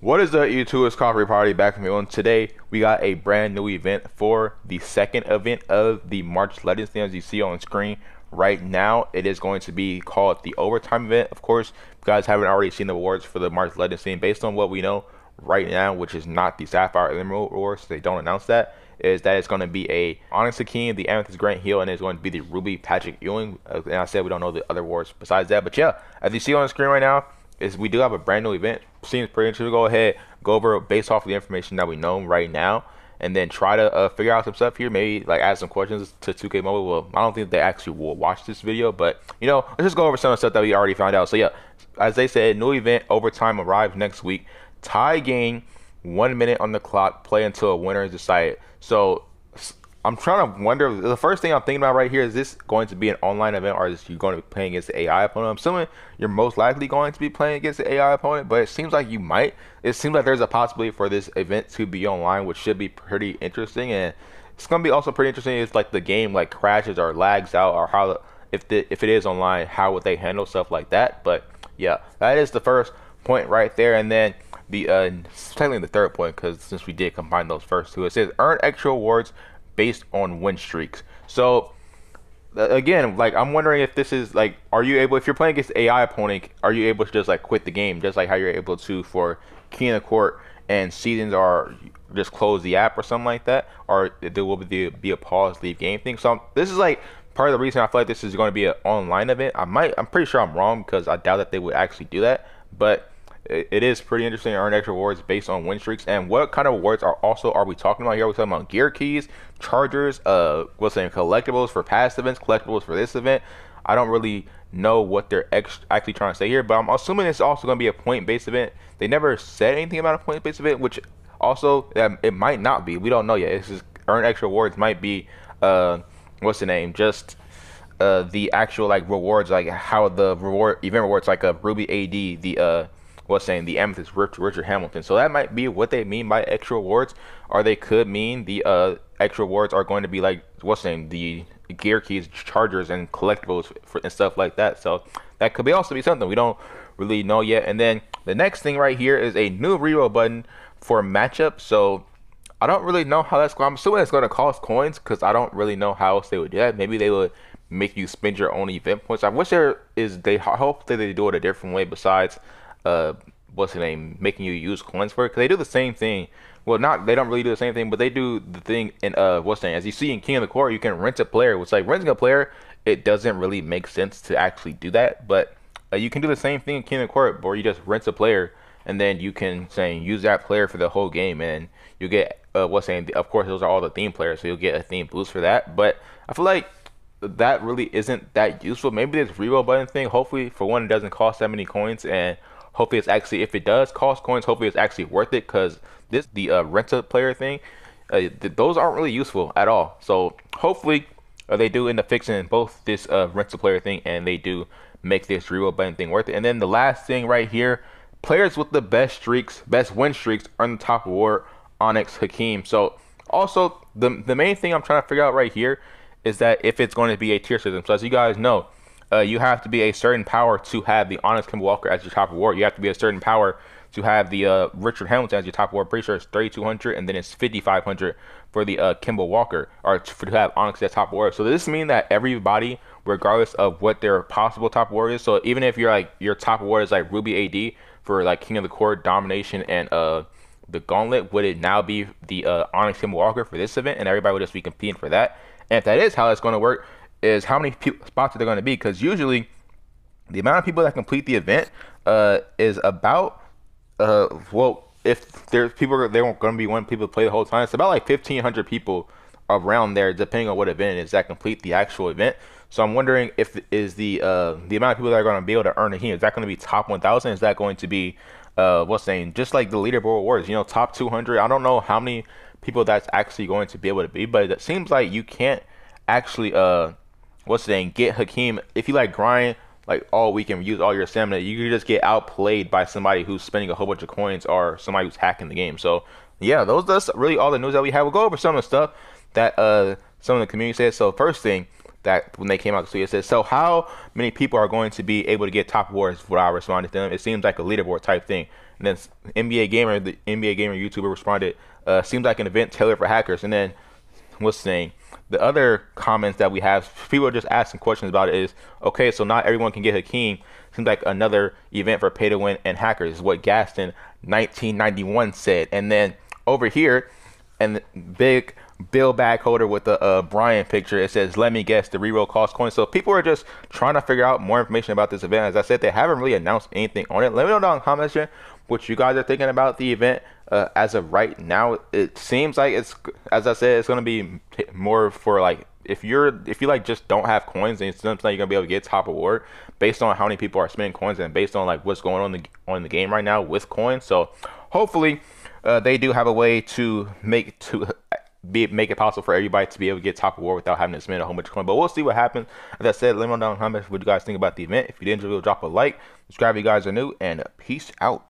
What is up, YouTube? It's Coffee Party back from me on. Today we got a brand new event for the second event of the March Legends thing. As you see on screen right now, it is going to be called the overtime event. Of course, if you guys haven't already seen the awards for the March Legends thing, based on what we know right now, which is not the Sapphire Emerald Awards, they don't announce that, is that it's going to be a Onyx Hakeem, the Amethyst Grant Hill, and it's going to be the Ruby Patrick Ewing. And I said we don't know the other awards besides that, but yeah, as you see on the screen right now, is we do have a brand new event. Seems pretty interesting. Go ahead, go over based off of the information that we know right now, and then try to figure out some stuff here. Maybe like ask some questions to 2K Mobile. Well, I don't think they actually will watch this video, but you know, let's just go over some of the stuff that we already found out. So yeah, as they said, new event overtime arrives next week. Tie game, 1 minute on the clock. Play until a winner is decided. So I'm trying to wonder, the first thing I'm thinking about right here, is this going to be an online event, or is you going to be playing against the AI opponent? I'm assuming you're most likely going to be playing against the AI opponent, but it seems like you might. It seems like there's a possibility for this event to be online, which should be pretty interesting. And it's going to be also pretty interesting if like the game like crashes or lags out, or how if it is online, how would they handle stuff like that. But yeah, that is the first point right there. And then the technically the third point, because since we did combine those first two, it says earn extra awards based on win streaks. So again, like I'm wondering if this is like, are you able, if you're playing against AI opponent, are you able to just like quit the game, just like how you're able to for King of the Court and Seasons, or just close the app or something like that, or there will be a pause leave game thing. So this is like part of the reason I feel like this is going to be an online event. I'm pretty sure I'm wrong, because I doubt that they would actually do that, but it is pretty interesting to earn extra awards based on win streaks. And what kind of awards are we talking about here? We're talking about gear keys, chargers, what's saying collectibles for past events, collectibles for this event. I don't really know what they're actually trying to say here, but I'm assuming it's also going to be a point-based event. They never said anything about a point-based event, which also it might not be. We don't know yet. It's just earn extra awards might be what's the name? Just the actual like rewards, like how the event rewards, like a Ruby AD, the the Amethyst Richard Hamilton. So that might be what they mean by extra awards, or they could mean the extra awards are going to be like the gear keys, chargers, and collectibles and stuff like that. So that could also be something we don't really know yet. And then the next thing right here is a new reroll button for matchup. So I don't really know how that's going. I'm assuming it's going to cost coins, because I don't really know how else they would do that. Maybe they would make you spend your own event points. I wish I hope that they do it a different way besides making you use coins for it, because they do the same thing. Well, they don't really do the same thing, but they do the thing in as you see in King of the Court, you can rent a player, which like renting a player, it doesn't really make sense to actually do that. But you can do the same thing in King of the Court, where you just rent a player, and then you can use that player for the whole game, and you get of course those are all the theme players, so you'll get a theme boost for that. But I feel like that really isn't that useful. Maybe this reroll button thing, hopefully for one, it doesn't cost that many coins, and hopefully it's actually, if it does cost coins, hopefully it's actually worth it, because the rent a player thing, those aren't really useful at all. So hopefully they do end up fixing both this rent a player thing, and they do make this reroll button thing worth it. And then the last thing right here, players with the best win streaks earn the top award, Onyx Hakeem. So also the main thing I'm trying to figure out right here is that if it's going to be a tier system. So as you guys know, you have to be a certain power to have the Onyx Kimball Walker as your top award. You have to be a certain power to have the Richard Hamilton as your top award. Pretty sure it's 3,200, and then it's 5,500 for the Kimball Walker, or to have Onyx as top award. So does this mean that everybody, regardless of what their possible top award is, so even if you're like your top award is like Ruby AD for like King of the Court, Domination, and the Gauntlet, would it now be the Onyx Kimball Walker for this event, and everybody would just be competing for that? And if that is how it's going to work, is how many spots are there going to be? Because usually the amount of people that complete the event is about if there's people, they weren't going to be one people to play the whole time, it's about like 1,500 people around there, depending on what event it is, that complete the actual event. So I'm wondering if the amount of people that are going to be able to earn a Hakeem, is that going to be top 1,000? Is that going to be just like the leaderboard awards, top 200? I don't know how many people that's actually going to be able to be, but it seems like you can't actually get Hakeem if you like grind like all week and use all your stamina. You could just get outplayed by somebody who's spending a whole bunch of coins, or somebody who's hacking the game. So yeah, that's really all the news that we have. We'll go over some of the stuff that some of the community said. So first thing, that when they came out, so it says, so how many people are going to be able to get top awards? What I responded to them, it seems like a leaderboard type thing. And then the NBA Gamer YouTuber responded, seems like an event tailored for hackers. And then what's saying the other comments that we have, people are just asking questions about it is, okay, so not everyone can get Hakeem. Seems like another event for pay to win and hackers is what Gaston 1991 said. And then over here, and big bill bag holder with the Brian picture, it says, let me guess, the reroll cost coins. So people are just trying to figure out more information about this event. As I said, they haven't really announced anything on it. Let me know down in the comment section what you guys are thinking about the event. As of right now, it seems like it's, as I said, it's going to be more for like, if you like just don't have coins, and it's something you're gonna be able to get top award based on how many people are spending coins and based on like what's going on in the game right now with coins. So hopefully they do have a way to make it possible for everybody to be able to get top award without having to spend a whole bunch of coins. But we'll see what happens. As I said, let me know down in the comments what you guys think about the event. If you did enjoy, drop a like, subscribe if you guys are new, and peace out.